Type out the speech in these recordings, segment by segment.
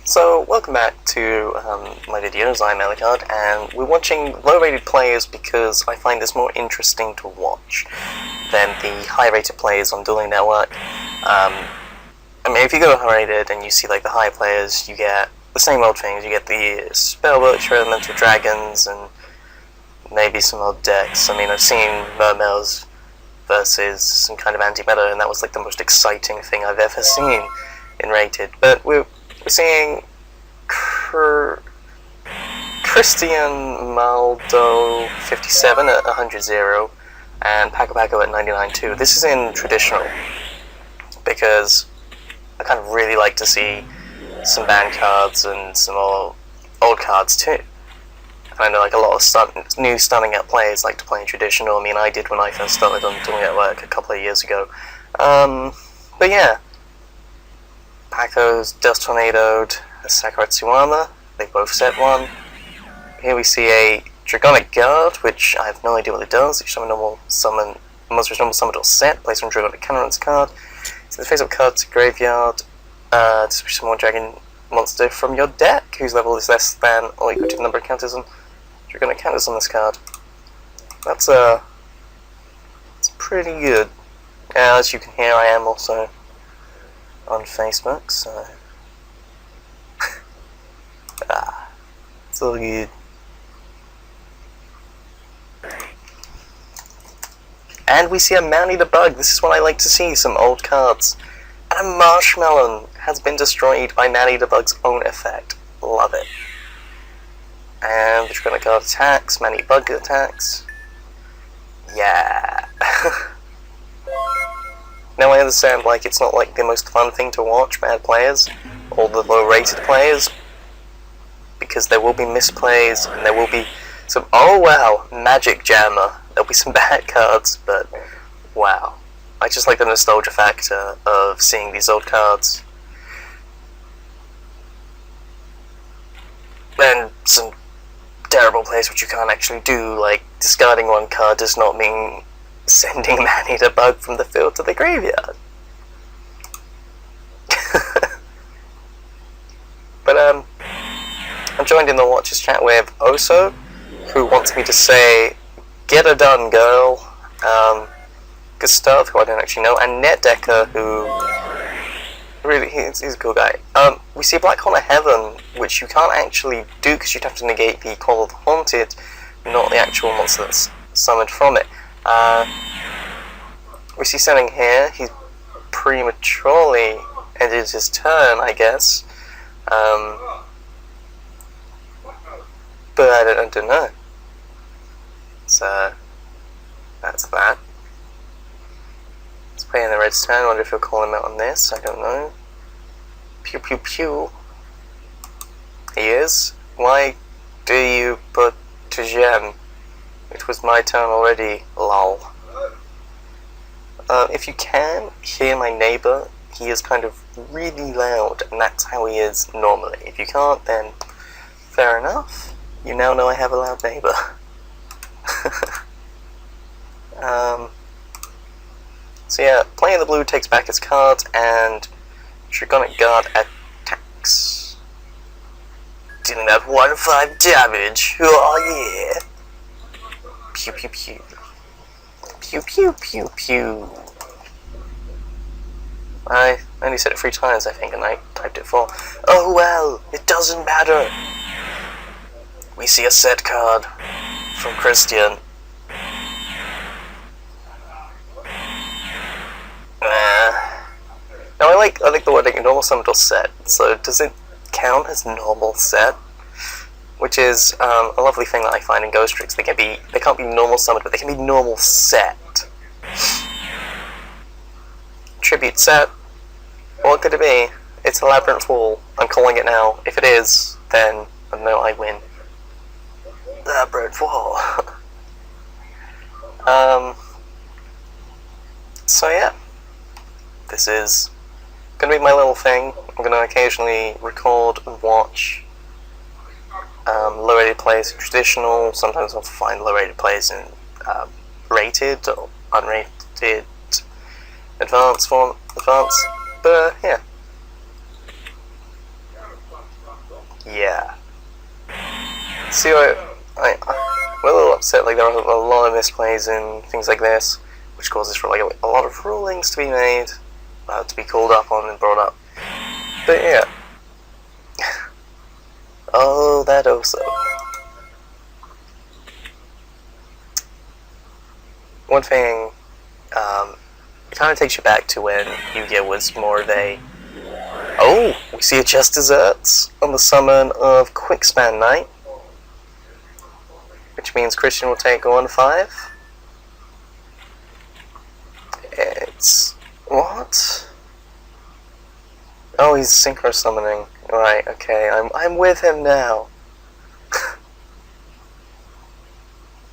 So, welcome back to my videos. I'm Elicard, and we're watching low-rated players because I find this more interesting to watch than the high-rated players on Dueling Network. I mean, if you go to high-rated and you see like the high players, you get the same old things. You get the Spellbooks, Elemental Dragons, and maybe some old decks. I mean, I've seen Mermails versus some kind of anti-meta, and that was like the most exciting thing I've ever seen in rated. But we're seeing Christian Maldo 57 at 100-0 and Paco Paco at 99-2. This is in traditional because I kind of really like to see some banned cards and some more old cards too. I know like a lot of new stunning out players like to play in traditional. I mean, I did when I first started on Dueling Network a couple of years ago. But yeah, Paco's Dust Tornadoed a Sakura Tsuwama. They both set one. Here we see a Dragonic Guard, which I have no idea what it does. Each time a normal summon, monster's normal summon or set, place one Dragonic Cannon on its card. So the face-up card to graveyard to switch some more dragon monster from your deck, whose level is less than or equal to the number of counters and Dragonic counters on this card. That's it's pretty good. As you can hear, I am also on Facebook, so it's all good. And we see a Man-Eater Bug. This is what I like to see, some old cards. And a Marshmallow has been destroyed by Man-Eater Bug's own effect. Love it. And the Dragonic Guard attacks, Man-Eater Bug attacks. Yeah. Now I understand, like, it's not like the most fun thing to watch, bad players, or the low-rated players, because there will be misplays, and there will be some, oh wow, Magic Jammer. There'll be some bad cards, but wow. I just like the nostalgia factor of seeing these old cards. And some terrible plays which you can't actually do, like discarding one card does not mean sending Man-Eater Bug from the field to the graveyard. But I'm joined in the Watchers chat with Oso, who wants me to say, "Get her done, girl." Gustav, who I don't actually know, and NetDecker, who really he's a cool guy. We see Black Hole of Heaven, which you can't actually do because you'd have to negate the Call of the Haunted, not the actual monster that's summoned from it. We see something here. He prematurely ended his turn, I guess. But I don't know. So that's that. Let's play in the Red's turn. I wonder if he'll call him out on this. I don't know. Pew pew pew. He is. Why do you put Tujen? It was my turn already, lol. If you can hear my neighbour, he is kind of really loud, and that's how he is normally. If you can't, then fair enough. You now know I have a loud neighbour. So yeah, playing the blue takes back its cards, and Dragonic Guard attacks. Dealing that 1/5 damage. Oh yeah! Pew pew pew. Pew pew pew pew. I only said it 3 times, I think, and I typed it 4. Oh well, it doesn't matter. We see a set card from Christian. Now I like the wording normal summon or set. So does it count as normal set? Which is a lovely thing that I find in Ghost Tricks. They can't be normal summoned, but they can be normal set. Tribute set. What could it be? It's a Labyrinth Wall. I'm calling it now. If it is, then I know I win. Labyrinth Wall. So yeah, this is gonna be my little thing. I'm gonna occasionally record and watch low-rated plays in traditional. Sometimes I'll find low-rated plays in rated or unrated advanced. But yeah. Yeah. See, we're a little upset, like there are a lot of misplays and things like this, which causes for like a lot of rulings to be made, to be called up on and brought up. But yeah. Oh, that also. One thing, it kind of takes you back to when Yu-Gi-Oh! Was more of a... Oh, we see a Just Desserts on the summon of Quickspan Knight, which means Christian will take 1-5. It's... what? Oh, he's synchro summoning. Right, okay, I'm with him now.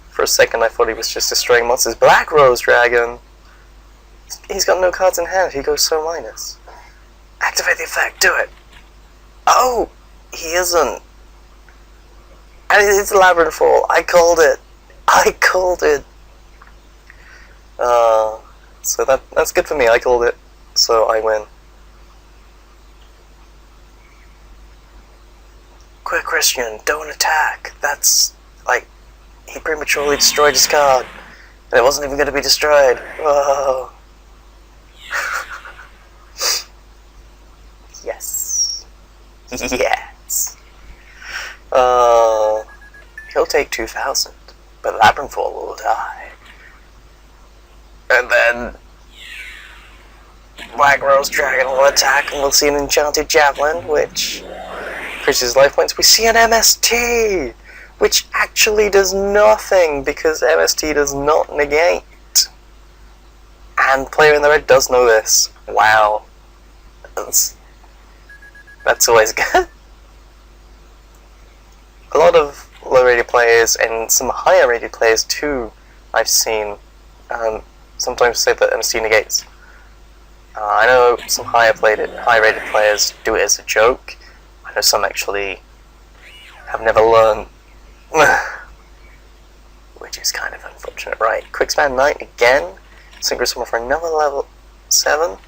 For a second I thought he was just destroying monsters. Black Rose Dragon! He's got no cards in hand, he goes so minus. Activate the effect, do it! Oh! He isn't. And it's Labyrinth Fall. I called it! I called it! So that's good for me, I called it. So I win. Quick, Christian, don't attack. That's, like, he prematurely destroyed his card. And it wasn't even going to be destroyed. Whoa. Yes. Yes. He'll take 2,000, but Labyrinth Fall will die. And then Black Rose Dragon will attack, and we'll see an Enchanted Javelin, which increases life points. We see an MST, which actually does nothing, because MST does not negate. And player in the red does know this. Wow. That's always good. A lot of low-rated players, and some higher-rated players too, I've seen, sometimes say that MST negates. I know some high-rated players do it as a joke. I know some actually have never learned, which is kind of unfortunate. Right, Quickspan Knight again. Synchro Summon for another level 7.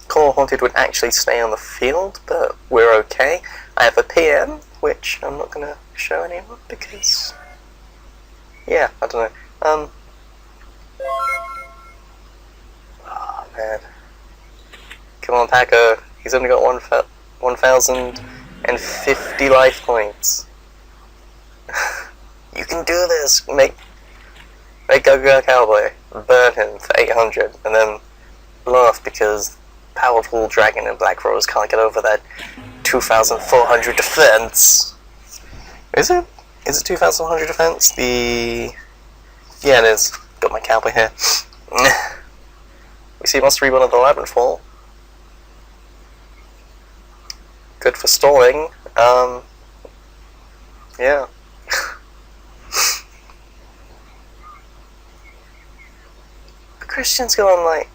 Core Haunted would actually stay on the field, but we're okay. I have a PM, which I'm not going to show anymore because... yeah, I don't know. Oh man. Come on, Paco. He's only got 1,050 life points. You can do this! Make Go Cowboy burn him for 800 and then laugh because Powerful Dragon and Black Rose can't get over that 2,400 defense. Is it? Is it 2,100 defense? Yeah, it is. Got my cowboy here. We see Monster Reborn of the Labyrinth Fall. Good for stalling. Yeah. Christian's going like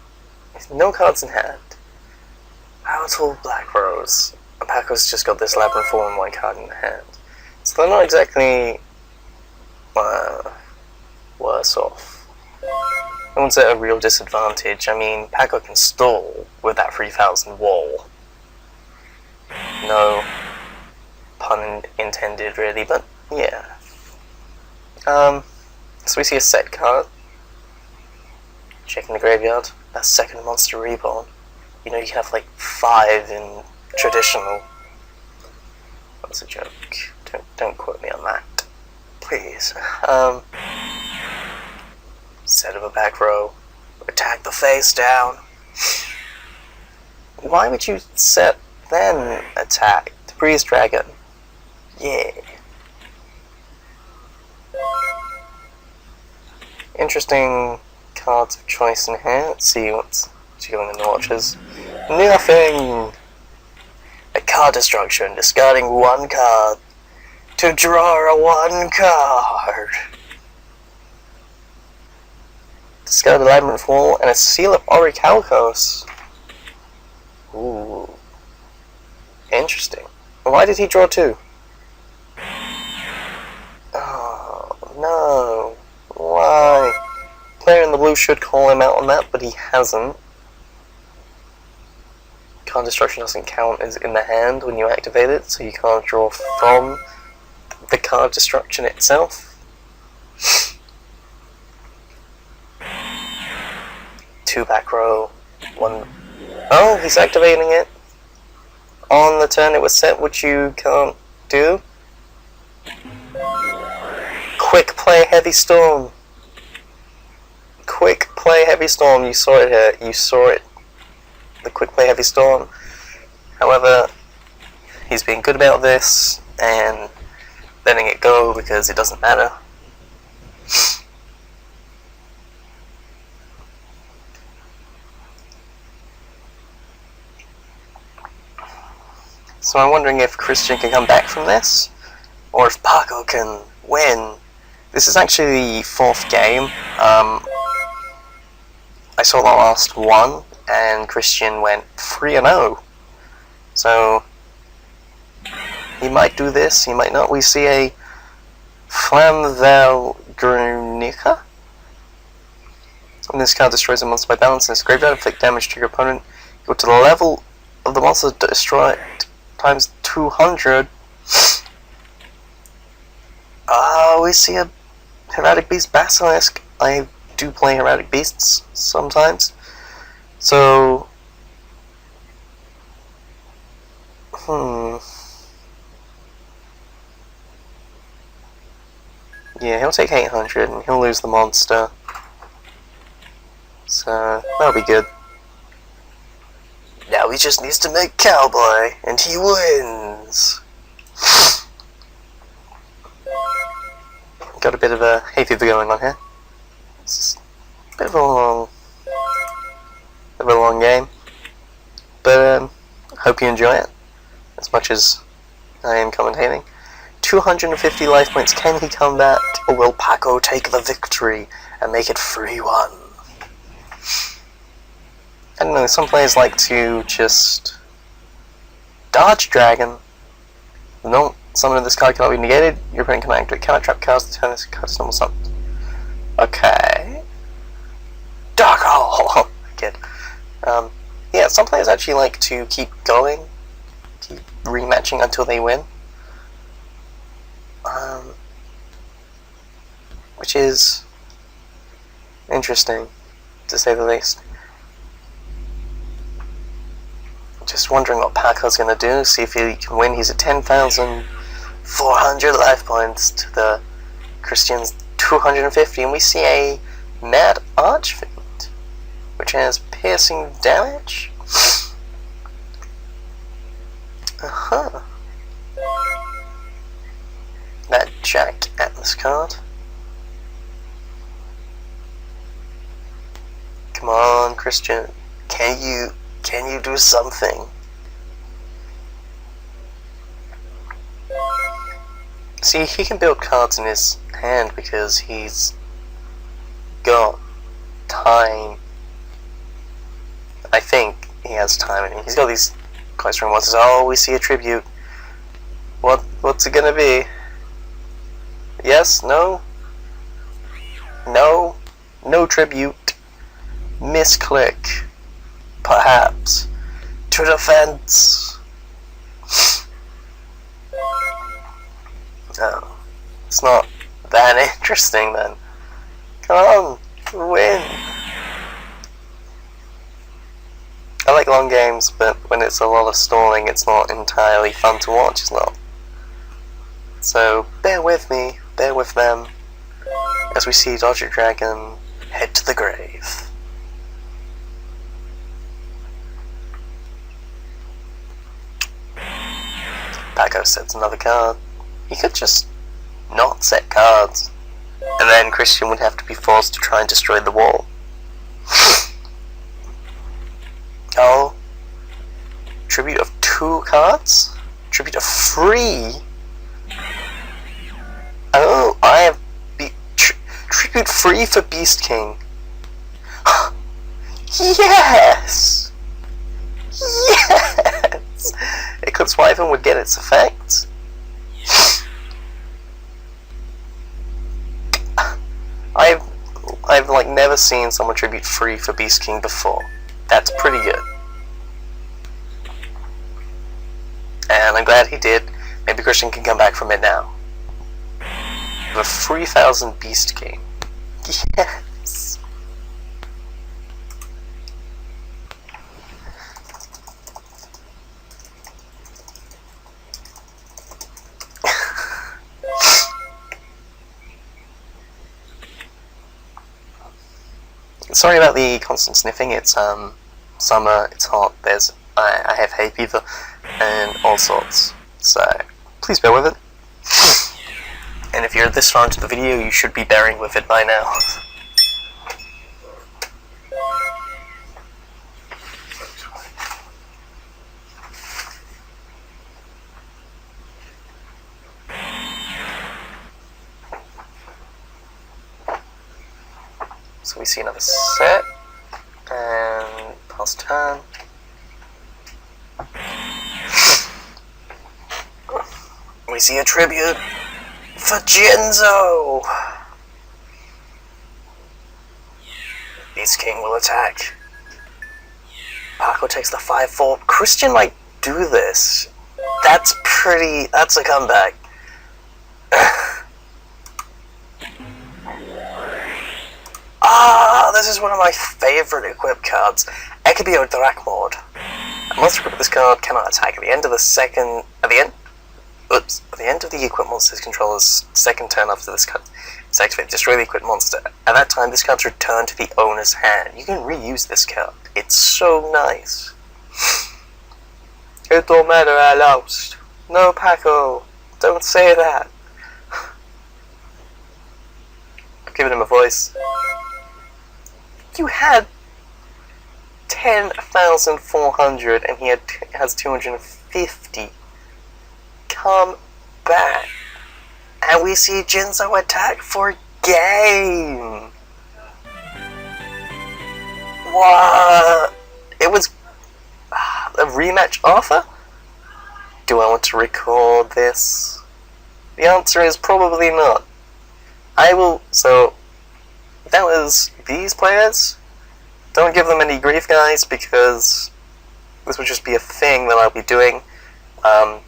no cards in hand. Powerful Black Rose. And Paco's just got this Labyrinth Fall and one card in hand. So they're not exactly worse off. No one's at a real disadvantage. I mean, Paco can stall with that 3,000 wall. No pun intended, really, but yeah. So we see a set card. Checking the graveyard. That's second Monster Reborn. You know, you can have like 5 in traditional. That's a joke. Don't quote me on that. Please. Set of a back row. Attack the face down. Why would you set then attack? The Breeze Dragon. Yeah. Interesting cards of choice in here. Let's see what's going in the watches. Nothing! A card destruction, discarding 1 card to draw a 1 card. Discard a Labyrinth Wall and a Seal of Orichalcos. Ooh. Interesting. Why did he draw 2? Oh, no. Why? Player in the blue should call him out on that, but he hasn't. card destruction doesn't count as in the hand when you activate it, so you can't draw from the card destruction itself. Two back row, one. Oh, he's activating it on the turn it was set, which you can't do. Quick play Heavy Storm. Quick play Heavy Storm. You saw it here. You saw it. The quick play Heavy Storm. However, he's being good about this and letting it go because it doesn't matter. So I'm wondering if Christian can come back from this, or if Paco can win. This is actually the 4th game. I saw the last one, and Christian went 3-0. So he might do this, he might not. We see a Flamme Guernica. When this card destroys a monster by balance in its graveyard, inflict damage to your opponent. Go to the level of the monster destroyed times 200. We see a Hieratic Beast Basilisk. I do play Hieratic Beasts sometimes. So, yeah, he'll take 800 and he'll lose the monster. So, that'll be good. Now he just needs to make Cowboy, and he wins! Got a bit of a hay fever going on here. It's a bit of a long game. But, hope you enjoy it, as much as I am commentating. 250 life points, can he come back, or will Paco take the victory and make it 3-1? I don't know, some players like to just dodge Dragon. No, summon of this card cannot be negated. Your opponent cannot activate. Cannot trap cards to turn this card to normal summon. Okay. Dark Hole! Kid. Yeah, some players actually like to keep going. Keep rematching until they win. Which is interesting, to say the least. Just wondering what Paco's gonna do, see if he can win. He's at 10,400 life points to the Christian's 250, and we see a Mad Archfiend, which has piercing damage. That Jack Atlas card. Come on, Christian. Can you do something? See, he can build cards in his hand because he's got time. I think he has time in him. He's got these quite strong monsters. Oh, we see a tribute. What's it gonna be? Yes? No? No? No tribute. Misclick. Perhaps. To defense. Oh. It's not that interesting then. Come on. Win. I like long games, but when it's a lot of stalling, it's not entirely fun to watch, it's not. So, bear with me, bear with them, as we see Dodger Dragon head to the grave. Paco sets another card. He could just not set cards, and then Christian would have to be forced to try and destroy the wall. Oh. Tribute of 2 cards? Tribute of 3? Oh, I have tribute 3 for Beast King. Yes! Yes! Eclipse Wyvern would get its effect. I've like never seen someone tribute 3 for Beast King before. That's pretty good. I'm glad he did. Maybe Christian can come back from it now. The 3000 Beast King. Yes! Sorry about the constant sniffing, it's summer, it's hot, I have hay fever, and all sorts, so please bear with it. And if you're this far into the video, you should be bearing with it by now. So we see another set, and pass turn. We see a tribute for Jinzo! Beast King will attack. Paco takes the 5-4. Christian might do this. That's a comeback. This is one of my favorite equip cards. Ekibio Drakmord. A monster equipped with this card cannot attack at the end of the equipped monster's controller's second turn after this card is activated. Destroy the equipped monster. At that time, this card's returned to the owner's hand. You can reuse this card. It's so nice. It don't matter, I lost. No, Paco. Don't say that. I've given him a voice. You had 10,400 and he has 250. Come back. And we see Jinzo attack for game. What? It was a rematch offer? Do I want to record this? The answer is probably not. So that was these players. Don't give them any grief, guys, because this would just be a thing that I'll be doing. I'll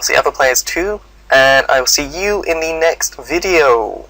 see other players too, and I will see you in the next video.